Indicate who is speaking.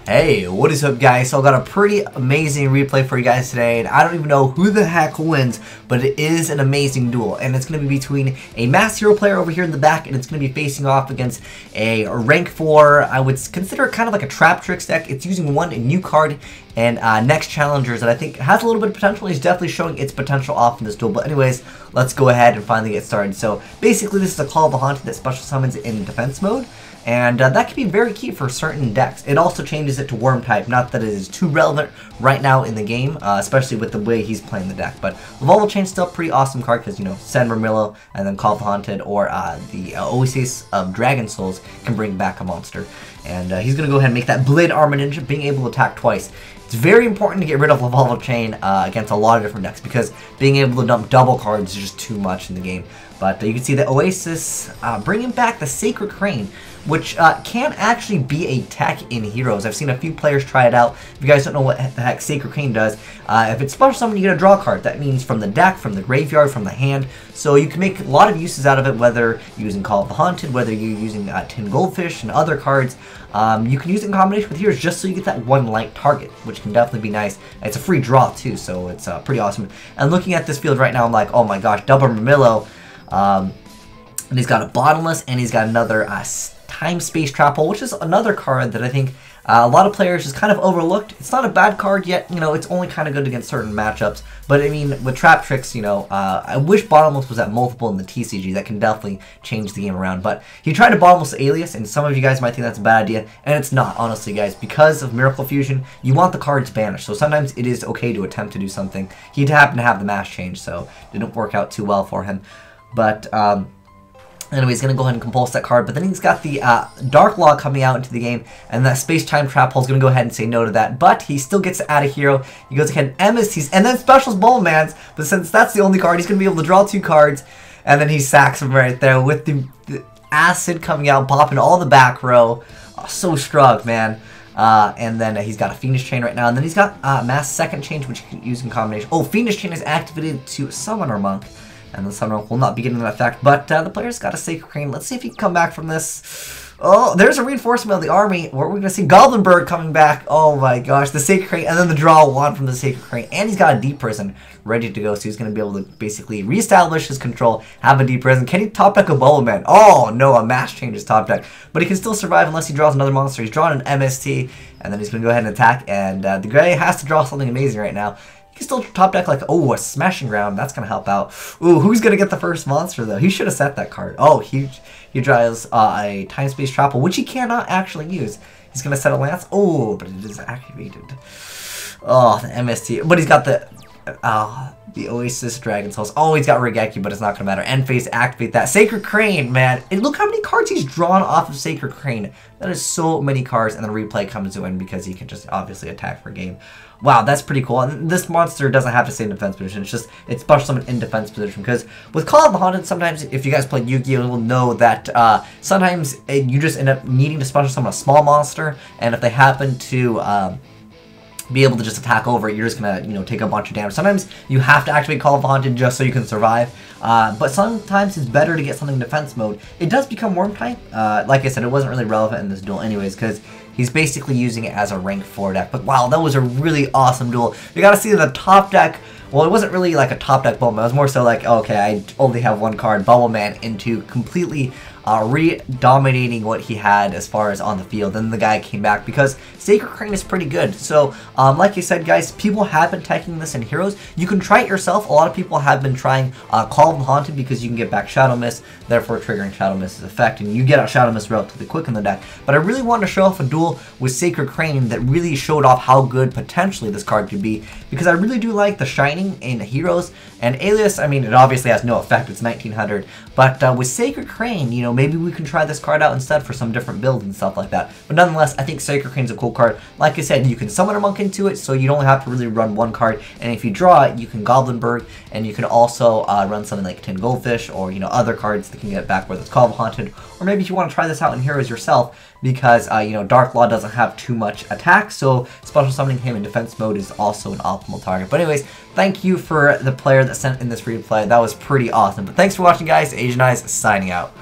Speaker 1: Hey, what is up guys? So I got a pretty amazing replay for you guys today, and I don't even know who the heck wins, but it is an amazing duel, and it's going to be between a Mass Hero player over here in the back, and it's going to be facing off against a rank 4, I would consider it kind of like a Traptrix deck. It's using one new card and next challengers that I think has a little bit of potential. He's definitely showing its potential off in this duel, but anyways, let's go ahead and finally get started. So basically this is a Call of the Haunted that special summons in defense mode. And that can be very key for certain decks. It also changes it to Worm type, not that it is too relevant right now in the game, especially with the way he's playing the deck. But the Volvo Chain's still a pretty awesome card because, you know, send Murmillo and then Call of the Haunted, or the Oasis of Dragon Souls can bring back a monster. And he's going to go ahead and make that Blade Armor Ninja, being able to attack twice. It's very important to get rid of the Volvo Chain against a lot of different decks, because being able to dump double cards is just too much in the game. But you can see that Oasis bringing back the Sacred Crane, which can actually be a tech in Heroes. I've seen a few players try it out. If you guys don't know what the heck Sacred Crane does, if it's special summon, you get a draw card. That means from the deck, from the graveyard, from the hand. So you can make a lot of uses out of it, whether you're using Call of the Haunted, whether you're using Tin Goldfish and other cards. You can use it in combination with Heroes just so you get that one light target, which can definitely be nice. It's a free draw too, so it's pretty awesome. And looking at this field right now, I'm like, oh my gosh, double Murmillo. And he's got a Bottomless, and he's got another Time Space Trap Hole, which is another card that I think a lot of players just kind of overlooked. It's not a bad card yet, you know, it's only kind of good against certain matchups. But I mean, with Traptrix, you know, I wish Bottomless was at multiple in the TCG. That can definitely change the game around. But he tried to Bottomless Alias, and some of you guys might think that's a bad idea, and it's not, honestly, guys. Because of Miracle Fusion, you want the cards banished, so sometimes it is okay to attempt to do something. He happened to have the mass change, so it didn't work out too well for him. But anyway, he's going to go ahead and compulse that card, but then he's got the Dark Law coming out into the game, and that Space-Time Trap Hole is going to go ahead and say no to that, but he still gets to add a hero. He goes ahead and MSTs, and then specials Bowman's, but since that's the only card, he's going to be able to draw 2 cards, and then he sacks him right there with the Acid coming out, popping all the back row. Oh, so strong, man. And then he's got a Fiendish Chain right now, and then he's got Mass Second Change, which you can use in combination. Oh, Fiendish Chain is activated to Summoner Monk. And the Summoner will not be getting that effect, but the player's got a Sacred Crane. Let's see if he can come back from this. Oh, there's a reinforcement of the army. What are we going to see? Goblinberg coming back. Oh my gosh, the Sacred Crane, and then the draw 1 from the Sacred Crane. And he's got a Deep Prison ready to go, so he's going to be able to basically reestablish his control, have a Deep Prison. Can he top deck a Bubble Man? Oh no, a Mass Change is top deck. But he can still survive unless he draws another monster. He's drawn an MST, and then he's going to go ahead and attack, and the Gray has to draw something amazing right now. He can still top deck like, oh, a Smashing Ground. That's going to help out. Ooh, who's going to get the first monster, though? He should have set that card. Oh, he draws a Time Space Trap Hole, which he cannot actually use. He's going to set a Lance. Oh, but it is activated. Oh, the MST. But he's got the Oasis Dragon Souls. Oh, he's got Regeki, but it's not going to matter. End phase, activate that. Sacred Crane, man. And look how many cards he's drawn off of Sacred Crane. That is so many cards, and then replay comes to win because he can just obviously attack for game. Wow, that's pretty cool. And this monster doesn't have to stay in defense position. It's special summon in defense position. Because with Call of the Haunted, sometimes if you guys play Yu-Gi-Oh, you'll know that sometimes you just end up needing to special summon a small monster, and if they happen to be able to just attack over it, you're just gonna, you know, take a bunch of damage. Sometimes you have to activate Call of the Haunted just so you can survive, but sometimes it's better to get something in defense mode. It does become Worm type. Like I said, it wasn't really relevant in this duel anyways, because he's basically using it as a rank 4 deck. But wow, that was a really awesome duel. You gotta see the top deck. Well, it wasn't really like a top deck Bubble Man. It was more so like, okay, I only have one card, Bubble Man, into completely re-dominating what he had as far as on the field. Then the guy came back because Sacred Crane is pretty good. So, like you said, guys, people have been taking this in Heroes. You can try it yourself. A lot of people have been trying Call of the Haunted because you can get back Shadow Mist, therefore triggering Shadow Mist's effect, and you get out Shadow Mist relatively quick in the deck. But I really wanted to show off a duel with Sacred Crane that really showed off how good potentially this card could be, because I really do like the Shining in Heroes. And Alias, I mean, it obviously has no effect. It's 1900. But with Sacred Crane, you know, maybe we can try this card out instead for some different builds and stuff like that. But nonetheless, I think Sacred Crane's a cool card. Like I said, you can summon a monk into it, so you don't have to really run one card. And if you draw it, you can Goblinberg, and you can also run something like Tin Goldfish, or, you know, other cards that can get back, whether it's Call of Haunted, or maybe if you want to try this out in Heroes yourself, because, you know, Dark Law doesn't have too much attack, so special summoning him in defense mode is also an optimal target. But anyways, thank you for the player that sent in this replay. That was pretty awesome. But thanks for watching, guys. Azneyes signing out.